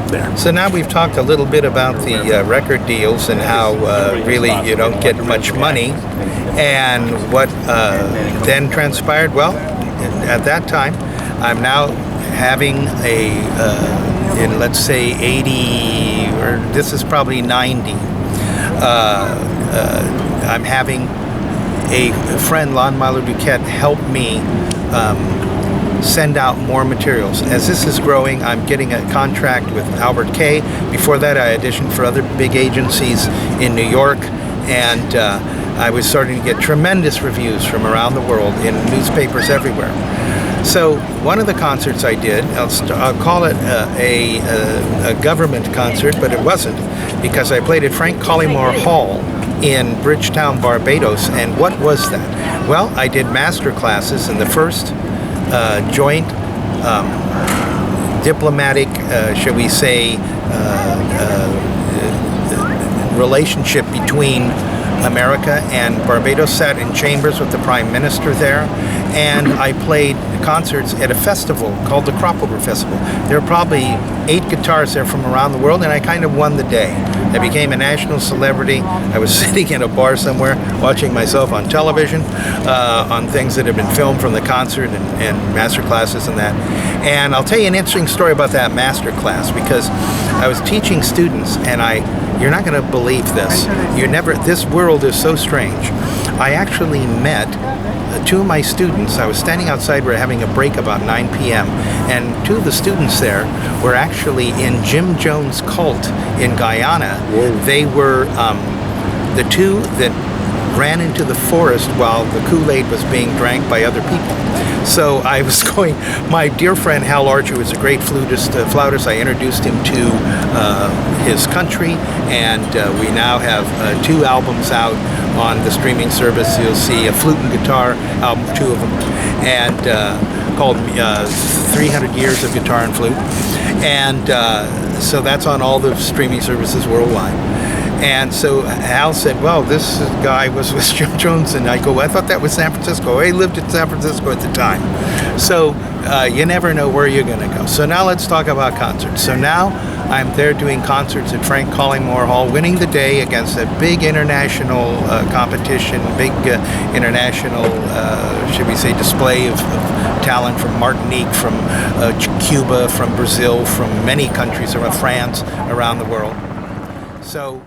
up there. So now we've talked a little bit about the record deals and how really you don't get much money. And what then transpired, well, at that time, I'm now having in let's say 80, or this is probably 90, I'm having a friend, Lon Malo Duquette, help me send out more materials. As this is growing, I'm getting a contract with Albert Kay. Before that, I auditioned for other big agencies in New York, and I was starting to get tremendous reviews from around the world in newspapers everywhere. So one of the concerts I did, I'll call it a government concert, but it wasn't, because I played at Frank Collymore Hall in Bridgetown, Barbados. And what was that? Well, I did master classes in the first joint diplomatic, shall we say, relationship between America and Barbados. Sat in chambers with the Prime Minister there, and I played concerts at a festival called the Crop Over Festival. There were probably 8 guitars there from around the world, and I kind of won the day. I became a national celebrity. I was sitting in a bar somewhere watching myself on television on things that had been filmed from the concert and master classes and that. And I'll tell you an interesting story about that master class, because I was teaching students, and you're not going to believe this. This world is so strange. I actually met 2 of my students. I was standing outside, we were having a break about 9 p.m. and 2 of the students there were actually in Jim Jones' cult in Guyana. Whoa. They were the 2 that ran into the forest while the Kool-Aid was being drank by other people. So I was my dear friend Hal Archer was a great flautist. I introduced him to his country, and we now have 2 albums out on the streaming service. You'll see a flute and guitar album, 2 of them, and called 300 Years of Guitar and Flute. And so that's on all the streaming services worldwide. And so Hal said, well, this guy was with Jim Jones. And I go, I thought that was San Francisco. He lived in San Francisco at the time. So you never know where you're going to go. So now let's talk about concerts. So now I'm there doing concerts at Frank Collymore Hall, winning the day against a big international competition, big international, should we say, display of talent from Martinique, from Cuba, from Brazil, from many countries, around France, around the world. So